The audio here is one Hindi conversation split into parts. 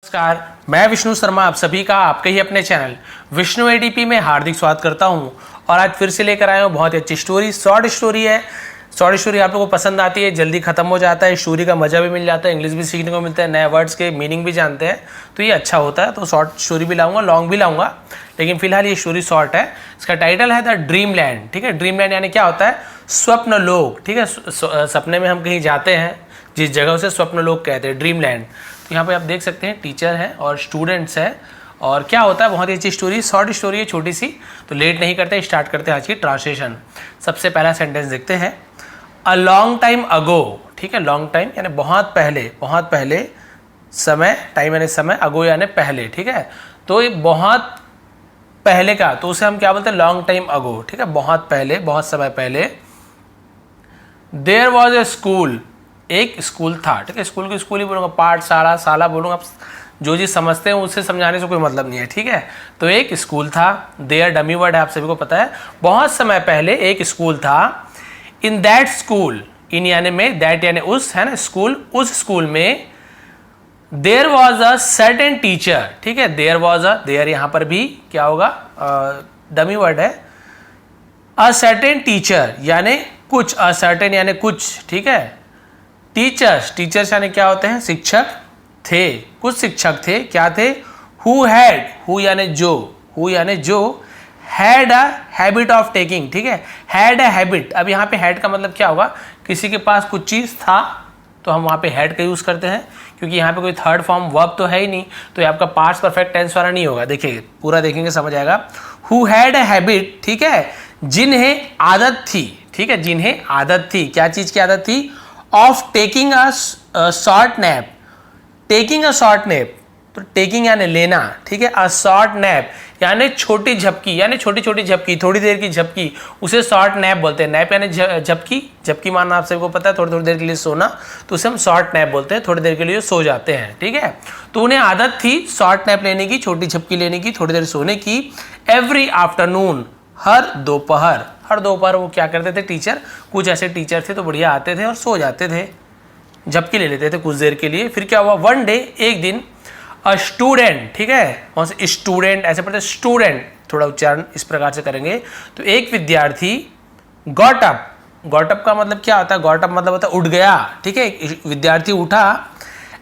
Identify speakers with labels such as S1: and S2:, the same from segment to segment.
S1: नमस्कार, मैं विष्णु शर्मा आप सभी का आपके ही अपने चैनल विष्णु एडीपी में हार्दिक स्वागत करता हूं। और आज फिर से लेकर आया हूं बहुत ही अच्छी स्टोरी। शॉर्ट स्टोरी है। शॉर्ट स्टोरी आप लोगों को पसंद आती है, जल्दी खत्म हो जाता है, स्टोरी का मजा भी मिल जाता है, इंग्लिश भी सीखने को मिलता है, नए वर्ड्स के मीनिंग भी जानते हैं, तो ये अच्छा होता है। तो शॉर्ट स्टोरी भी लाऊंगा, लॉन्ग भी लाऊंगा, लेकिन फिलहाल ये स्टोरी शॉर्ट है। इसका टाइटल है द ड्रीम लैंड। ठीक है, ड्रीम लैंड यानी क्या होता है? स्वप्न लोक। ठीक है, सपने में हम कहीं जाते हैं जिस जगह उसे स्वप्न लोक कहते हैं, ड्रीम लैंड। तो यहाँ पे आप देख सकते हैं टीचर है और स्टूडेंट्स है। और क्या होता है, बहुत ही अच्छी स्टोरी, शॉर्ट स्टोरी है, छोटी सी। तो लेट नहीं करते, स्टार्ट करते हैं आज की ट्रांसलेशन। सबसे पहला सेंटेंस देखते हैं। A long time ago. ठीक है, लॉन्ग टाइम यानी बहुत पहले समय, टाइम यानी समय, अगो यानी पहले। ठीक है, तो ये बहुत पहले का, तो उसे हम क्या बोलते हैं? Long time ago. ठीक है, बहुत पहले, बहुत समय पहले। There was a school. एक स्कूल था। ठीक है, स्कूल की स्कूल ही बोलूँगा, पाठशाला, शाला बोलूँगा, जो चीज़ समझते हैं उससे समझाने से कोई मतलब नहीं है। ठीक है, तो एक स्कूल था। देयर डमी वर्ड है, आप सभी को पता है। बहुत समय पहले एक स्कूल था। इन दैट स्कूल, इन यानी में, दैट यानी उस, है ना, स्कूल, उस स्कूल में there was a certain teacher. ठीक है, देयर वॉज अ, देयर यहाँ पर भी क्या होगा? डमी वर्ड है। अ सर्टेन टीचर यानी कुछ, अ सर्टेन यानी कुछ। ठीक है, टीचर्स यानी क्या होते हैं? शिक्षक थे, कुछ शिक्षक थे। क्या थे? हु यानी जो, had a habit of taking. ठीक है, हैड अ हैबिट। अब यहाँ पे हैड का मतलब क्या होगा? किसी के पास कुछ चीज़ था, तो हम वहाँ पे हैड का यूज़ करते हैं, क्योंकि यहाँ पे कोई थर्ड फॉर्म वर्ब तो है ही नहीं, तो ये आपका पास्ट परफेक्ट टेंस वाला नहीं होगा। देखिए, पूरा देखेंगे समझ आएगा। Who had a habit. ठीक है, जिन्हें आदत थी। ठीक है, जिन्हें आदत थी। क्या चीज़ की आदत थी? Of taking a short nap. Taking a short nap, तो टेकिंग यानी लेना। ठीक है, अ शॉर्ट नैप यानी छोटी झपकी, यानी छोटी छोटी झपकी, थोड़ी देर की झपकी, उसे शॉर्ट नैप बोलते हैं। नैप यानी झपकी, झपकी मानना आप सबको पता है, थोड़ी थोड़ी देर के लिए सोना, तो उसे हम शॉर्ट नैप बोलते हैं, थोड़ी देर के लिए सो जाते हैं। ठीक है, तो उन्हें आदत थी शॉर्ट नैप लेने की, छोटी झपकी लेने की, थोड़ी देर सोने की। एवरी आफ्टरनून, हर दोपहर वो क्या करते थे? टीचर, कुछ ऐसे टीचर थे तो बढ़िया आते थे और सो जाते थे, झपकी ले लेते थे कुछ देर के लिए। फिर क्या हुआ? वन डे, एक दिन, अ स्टूडेंट। ठीक है, वहाँ से स्टूडेंट ऐसे पढ़ते, स्टूडेंट, थोड़ा उच्चारण इस प्रकार से करेंगे। तो एक विद्यार्थी गॉट अप का मतलब क्या होता है? गॉट अप मतलब होता है उठ गया। ठीक है, विद्यार्थी उठा।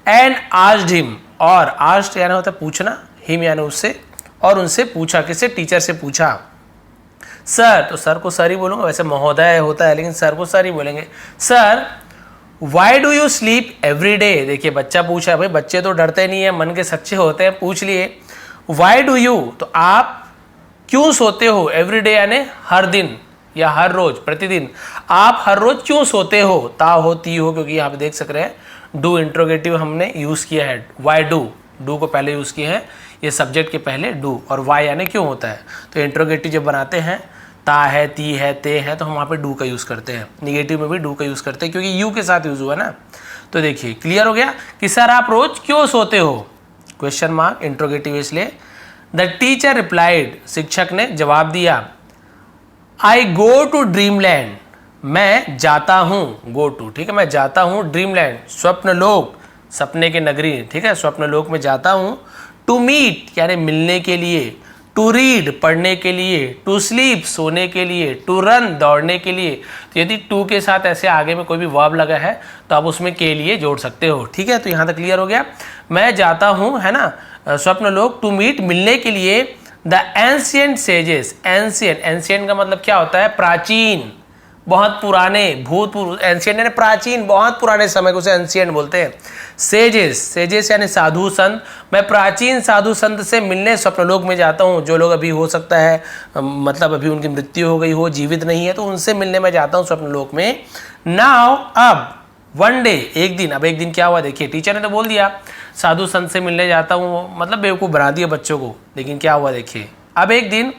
S1: एंड आस्क्ड हिम, और आस्क्ड यानी होता है पूछना, हिम यानी उससे, और उनसे पूछा। किससे? टीचर से पूछा। सर, तो सर को सर ही बोलूँगा, वैसे महोदय होता है, लेकिन सर को सर ही बोलेंगे। Sir, why do you sleep every day. देखिए, बच्चा पूछा है, भाई बच्चे तो डरते नहीं है, मन के सच्चे होते हैं, पूछ लिए। वाई डू यू, तो आप क्यों सोते हो? एवरी डे यानी हर दिन या हर रोज, प्रतिदिन। आप हर रोज क्यों सोते हो? ता हो, ती हो, क्योंकि यहाँ पे देख सक रहे हैं डू इंट्रोगेटिव हमने यूज किया है। वाई डू को पहले यूज किए हैं, ये सब्जेक्ट के पहले डू, और वाई यानी क्यों होता है। तो इंट्रोगेटिव जब बनाते हैं, ता है, ती है, ते है, तो हम वहाँ पे डू का यूज़ करते हैं। निगेटिव में भी डू का यूज़ करते हैं, क्योंकि यू के साथ यूज़ हुआ ना। तो देखिए, क्लियर हो गया कि सर आप रोज क्यों सोते हो? क्वेश्चन मार्क, इंट्रोगेटिव इसलिए। द टीचर रिप्लाइड, शिक्षक ने जवाब दिया। आई गो टू ड्रीम लैंड, मैं जाता हूँ। गो टू, ठीक है, मैं जाता हूँ ड्रीम लैंड, स्वप्न लोक, सपने के नगरी। ठीक है, स्वप्न लोक में जाता हूँ। टू मीट यानी मिलने के लिए, टू रीड पढ़ने के लिए, टू स्लीप सोने के लिए, टू रन दौड़ने के लिए। तो यदि टू के साथ ऐसे आगे में कोई भी वर्ब लगा है तो आप उसमें के लिए जोड़ सकते हो। ठीक है, तो यहाँ तक क्लियर हो गया। मैं जाता हूँ, है ना, स्वप्न लोक, टू मीट मिलने के लिए द एंशियंट सेजेस। एंशियंट का मतलब क्या होता है? प्राचीन, बहुत पुराने, भूतपूर्व। एंशियंट यानी प्राचीन, बहुत पुराने समय को उसे एंशियंट बोलते हैं। सेजेस यानी साधु संत। मैं प्राचीन साधु संत से मिलने स्वप्नलोक में जाता हूँ। जो लोग अभी हो सकता है मतलब अभी उनकी मृत्यु हो गई हो, जीवित नहीं है, तो उनसे मिलने में जाता हूँ स्वप्नलोक में। नाउ, अब, वन डे, एक दिन। अब एक दिन क्या हुआ? देखिए, टीचर ने तो बोल दिया साधु संत से मिलने जाता हूँ, मतलब बेवकूफ़ बना दिया बच्चों को, लेकिन क्या हुआ देखिए। अब एक दिन,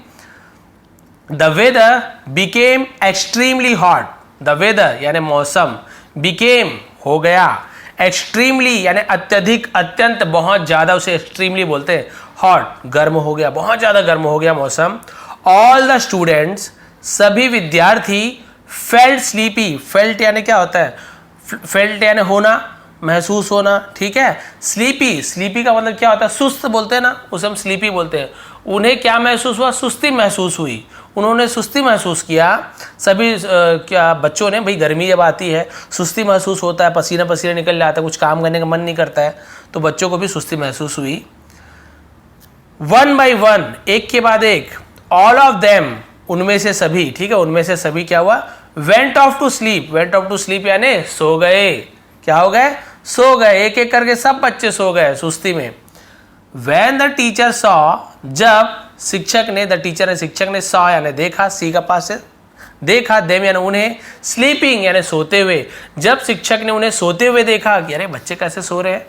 S1: the weather became extremely hot. The weather यानी मौसम, बिकेम हो गया, एक्सट्रीमली यानी अत्यधिक, अत्यंत, बहुत ज़्यादा, उसे एक्सट्रीमली बोलते हैं। हॉट गर्म हो गया, बहुत ज़्यादा गर्म हो गया मौसम। ऑल द स्टूडेंट्स, सभी विद्यार्थी, फेल्ट स्लीपी। फेल्ट यानी क्या होता है? फेल्ट यानी होना, महसूस होना, ठीक है। स्लीपी, स्लीपी का मतलब क्या होता है, सुस्त बोलते हैं ना, उसे हम स्लीपी बोलते हैं। उन्हें क्या महसूस हुआ, सुस्ती महसूस हुई, उन्होंने सुस्ती महसूस किया। सभी क्या बच्चों ने, भाई गर्मी जब आती है सुस्ती महसूस होता है, पसीना पसीना निकल जाता है, कुछ काम करने का मन नहीं करता है, तो बच्चों को भी सुस्ती महसूस हुई। वन बाई वन, एक के बाद एक, ऑल ऑफ देम, उनमें से सभी, ठीक है, उनमें से सभी क्या हुआ, went off to sleep, went off to sleep यानी सो गए। क्या हो गए, सो गए, एक एक करके सब बच्चे सो गए सुस्ती में। When the teacher saw, जब शिक्षक ने, द टीचर ने, शिक्षक ने, saw यानी देखा, सी का पास से देखा, देम यानी उन्हें, स्लीपिंग यानी सोते हुए, जब शिक्षक ने उन्हें सोते हुए देखा कि अरे बच्चे कैसे सो रहे हैं,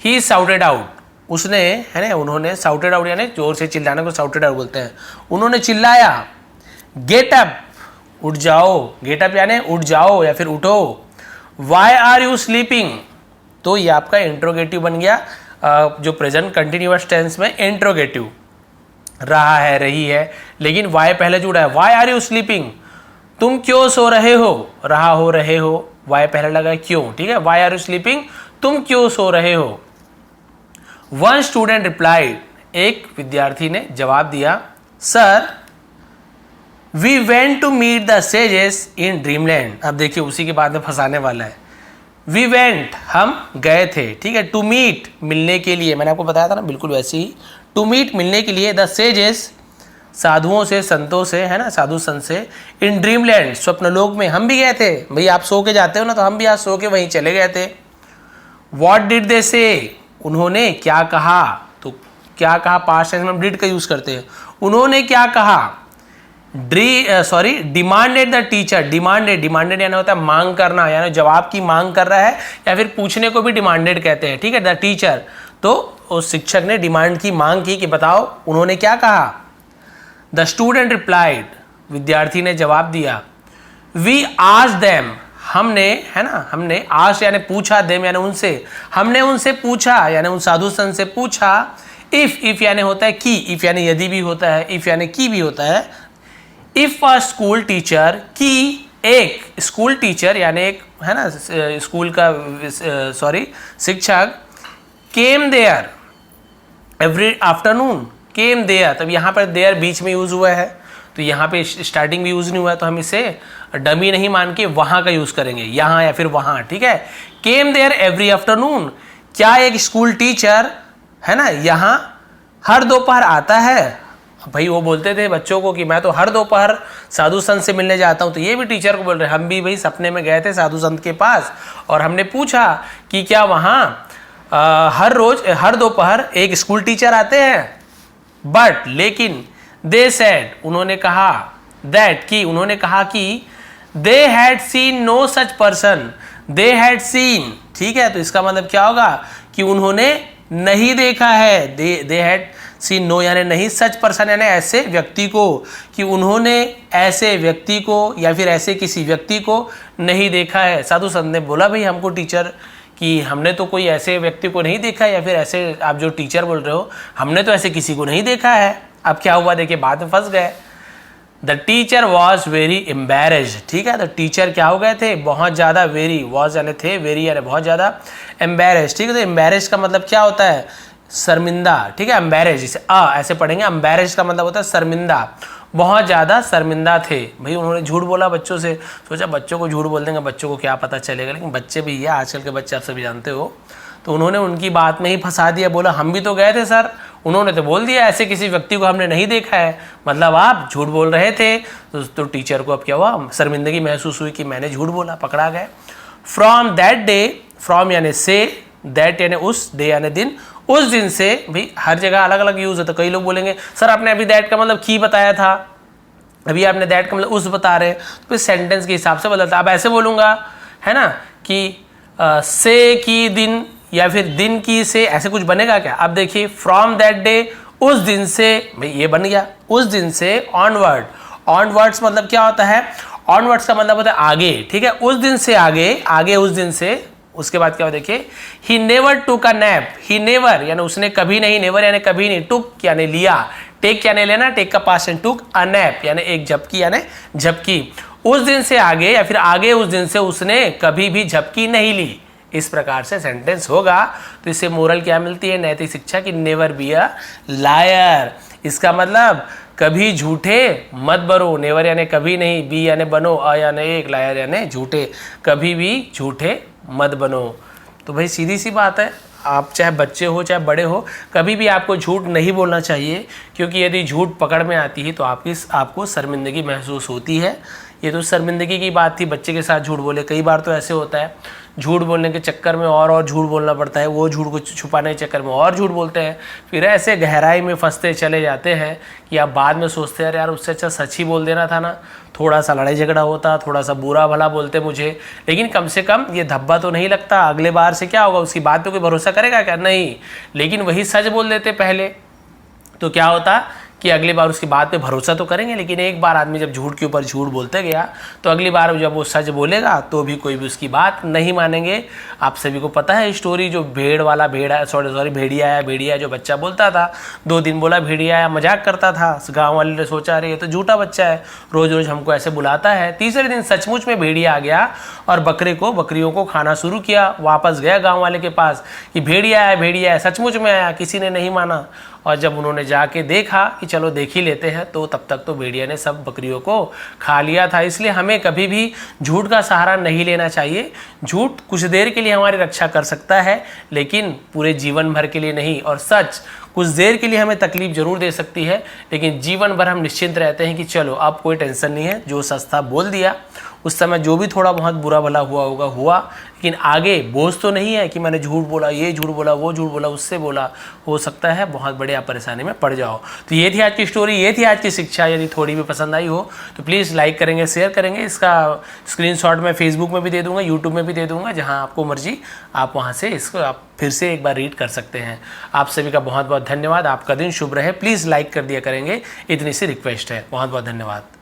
S1: ही साउटेड आउट, उसने, है ना, उन्होंने, साउटेड आउट यानी जोर से चिल्लाने को साउटेड आउट बोलते हैं, उन्होंने चिल्लाया, गेट अप, उठ जाओ, गेट अप यानी उठ जाओ या फिर उठो, वाई आर यू स्लीपिंग, तो ये आपका इंट्रोगेटिव बन गया, जो प्रेजेंट कंटिन्यूअस टेंस में इंट्रोगेटिव रहा है, रही है, लेकिन वाई पहले जुड़ा है, वाई आर यू स्लीपिंग, तुम क्यों सो रहे हो, रहा हो, रहे हो, वाई पहले लगा क्यों, ठीक है, वाई आर यू स्लीपिंग, तुम क्यों सो रहे हो। वन स्टूडेंट रिप्लाइड, एक विद्यार्थी ने जवाब दिया, sir we went to meet the sages in dreamland. अब देखिए उसी के बाद में फंसाने वाला है, वी वेंट, हम गए थे, ठीक है, टू मीट, मिलने के लिए, मैंने आपको बताया था ना, बिल्कुल वैसे ही, टू मीट, मिलने के लिए, द सेजेस, साधुओं से, संतों से, है ना, साधु संत से, इन ड्रीमलैंड, स्वप्नलोक में, हम भी गए थे, भाई आप सो के जाते हो ना, तो हम भी आज सो के वहीं चले गए थे। व्हाट डिड दे से, उन्होंने क्या कहा, तो क्या कहा, पास्ट टेंस में हम डिड का यूज करते हैं, उन्होंने क्या कहा, demanded the teacher, demanded, demanded यानी होता है मांग करना, यानी जवाब की मांग कर रहा है, या फिर पूछने को भी डिमांडेड कहते हैं, ठीक है, द टीचर, तो उस शिक्षक ने डिमांड की, मांग की कि बताओ उन्होंने क्या कहा। द स्टूडेंट रिप्लाइड, विद्यार्थी ने जवाब दिया, वी आस्क्ड देम, हमने, है ना, हमने, आस्क्ड यानी पूछा, देम यानी उनसे, हमने उनसे पूछा, यानी उन साधु संत से पूछा, इफ यानी होता है की, इफ यानी यदि भी होता है, इफ यानी की भी होता है, इफ अ स्कूल टीचर, की एक स्कूल टीचर यानी एक, है ना, स्कूल का शिक्षक, came there every afternoon, came there, तब यहाँ पर देयर बीच में यूज हुआ है, तो यहाँ पे स्टार्टिंग भी यूज नहीं हुआ है, तो हम इसे डमी नहीं मान के वहाँ का यूज करेंगे, यहाँ या फिर वहाँ, ठीक है। केम देयर एवरी आफ्टरनून, क्या एक स्कूल टीचर, है ना, यहाँ हर दोपहर आता है, भाई वो बोलते थे बच्चों को कि मैं तो हर दोपहर साधु संत से मिलने जाता हूँ, तो ये भी टीचर को बोल रहे हैं, हम भी भाई सपने में गए थे साधु संत के पास, और हमने पूछा कि क्या वहाँ हर रोज, हर दोपहर एक स्कूल टीचर आते हैं, बट लेकिन, दे सेड, उन्होंने कहा, दैट की, उन्होंने कहा कि, they had seen no such person, they had seen, ठीक है, तो इसका मतलब क्या होगा कि उन्होंने नहीं देखा है, दे हैड सीन नो यानी नहीं, सच पर्सन यानी ऐसे व्यक्ति को, कि उन्होंने ऐसे व्यक्ति को या फिर ऐसे किसी व्यक्ति को नहीं देखा है। साधु संत ने बोला भाई हमको टीचर कि हमने तो कोई ऐसे व्यक्ति को नहीं देखा है, या फिर ऐसे आप जो टीचर बोल रहे हो हमने तो ऐसे किसी को नहीं देखा है। अब क्या हुआ देखिए, बाद में फंस गए। The teacher was very embarrassed, ठीक है, तो टीचर क्या हो गए थे, बहुत ज़्यादा, वेरी, वॉज यानी थे, वेरी यानी बहुत ज़्यादा, एम्बेरेस्ड, ठीक है, तो एम्बेरेस्ड का मतलब क्या होता है, शर्मिंदा, ठीक है, एम्बेरेस्ड, इसे ऐसे पढ़ेंगे, एम्बेरेस्ड का मतलब होता है शर्मिंदा, बहुत ज़्यादा शर्मिंदा थे। भाई उन्होंने झूठ बोला बच्चों से, सोचा बच्चों को झूठ बोल देंगे, बच्चों को क्या पता चलेगा, लेकिन बच्चे भी, ये आजकल के बच्चे आप सभी जानते हो, तो उन्होंने उनकी बात में ही फंसा दिया, बोला हम भी तो गए थे सर, उन्होंने तो बोल दिया ऐसे किसी व्यक्ति को हमने नहीं देखा है, मतलब आप झूठ बोल रहे थे। तो टीचर को अब क्या हुआ, शर्मिंदगी महसूस हुई कि मैंने झूठ बोला, पकड़ा गए। फ्रॉम दैट डे, फ्रॉम यानी से, दैट यानी उस, डे यानी दिन, उस दिन से, भाई हर जगह अलग अलग यूज होता है, कई लोग बोलेंगे सर आपने अभी दैट का मतलब की बताया था, अभी आपने दैट का मतलब उस बता रहे, तो फिर सेंटेंस के हिसाब से बदलता। अब ऐसे बोलूँगा, है ना, कि से की दिन, या फिर दिन की से, ऐसे कुछ बनेगा क्या। अब देखिए, फ्रॉम दैट डे, उस दिन से, भाई ये बन गया, उस दिन से, ऑनवर्ड, ऑनवर्ड्स मतलब क्या होता है, ऑनवर्ड्स का मतलब होता है आगे, ठीक है, उस दिन से आगे, आगे उस दिन से, उसके बाद क्या हो देखिए, he never took a nap, he never यानी उसने कभी नहीं, नेवर यानी कभी नहीं, टुक यानी लिया, टेक यानी लेना, टेक का past tense, took a nap यानी एक झपकी यानी झपकी, उस दिन से आगे या फिर आगे उस दिन से उसने कभी भी झपकी नहीं ली, इस प्रकार से सेंटेंस होगा तो इससे मोरल क्या मिलती है, नैतिक शिक्षा की नेवर बी अ लायर। इसका मतलब कभी झूठे मत बनो, नेवर यानी कभी नहीं, बी यानी बनो, अ यानी एक, लायर यानी झूठे, कभी भी झूठे मत बनो। तो भाई सीधी सी बात है, आप चाहे बच्चे हो चाहे बड़े हो, कभी भी आपको झूठ नहीं बोलना चाहिए, क्योंकि यदि झूठ पकड़ में आती है तो आपको शर्मिंदगी महसूस होती है। ये तो शर्मिंदगी की बात थी, बच्चे के साथ झूठ बोले। कई बार तो ऐसे होता है झूठ बोलने के चक्कर में और झूठ बोलना पड़ता है, वो झूठ को छुपाने के चक्कर में और झूठ बोलते हैं, फिर ऐसे गहराई में फंसते चले जाते हैं कि आप बाद में सोचते हैं यार उससे अच्छा सच ही बोल देना था ना, थोड़ा सा लड़ाई झगड़ा होता, थोड़ा सा बुरा भला बोलते मुझे, लेकिन कम से कम ये धब्बा तो नहीं लगता। अगले बार से क्या होगा, उसकी बात पे कोई भरोसा करेगा क्या, नहीं। लेकिन वही सच बोल देते पहले तो क्या होता कि अगली बार उसकी बात पे भरोसा तो करेंगे, लेकिन एक बार आदमी जब झूठ के ऊपर झूठ बोलते गया तो अगली बार जब वो सच बोलेगा तो भी कोई भी उसकी बात नहीं मानेंगे। आप सभी को पता है स्टोरी, जो भेड़िया जो बच्चा बोलता था, 2 दिन बोला भेड़िया आया, मजाक करता था, गाँव वाले ने सोचा अरे ये तो झूठा बच्चा है, रोज रोज हमको ऐसे बुलाता है। तीसरे दिन सचमुच में भेड़िया आ गया और बकरियों को खाना शुरू किया। वापस गया गाँव वाले के पास कि भेड़िया है, सचमुच में आया, किसी ने नहीं माना। और जब उन्होंने जाके देखा कि चलो देख ही लेते हैं, तो तब तक तो भेड़िया ने सब बकरियों को खा लिया था। इसलिए हमें कभी भी झूठ का सहारा नहीं लेना चाहिए। झूठ कुछ देर के लिए हमारी रक्षा कर सकता है, लेकिन पूरे जीवन भर के लिए नहीं। और सच कुछ देर के लिए हमें तकलीफ जरूर दे सकती है, लेकिन जीवन भर हम निश्चिंत रहते हैं कि चलो अब कोई टेंशन नहीं है, जो सस्ता बोल दिया उस समय जो भी थोड़ा बहुत बुरा भला हुआ होगा हुआ, लेकिन आगे बोझ तो नहीं है कि मैंने झूठ बोला, ये झूठ बोला, वो झूठ बोला, उससे बोला, हो सकता है बहुत बड़े आप परेशानी में पड़ जाओ। तो ये थी आज की स्टोरी, ये थी आज की शिक्षा। यदि थोड़ी भी पसंद आई हो तो प्लीज़ लाइक करेंगे, शेयर करेंगे। इसका स्क्रीनशॉट मैं फेसबुक में भी दे दूंगा, यूट्यूब में भी दे दूंगा, जहाँ आपको मर्जी आप वहाँ से इसको आप फिर से एक बार रीड कर सकते हैं। आप सभी का बहुत बहुत धन्यवाद। आपका दिन शुभ रहे। प्लीज़ लाइक कर दिया करेंगे, इतनी सी रिक्वेस्ट है। बहुत बहुत धन्यवाद।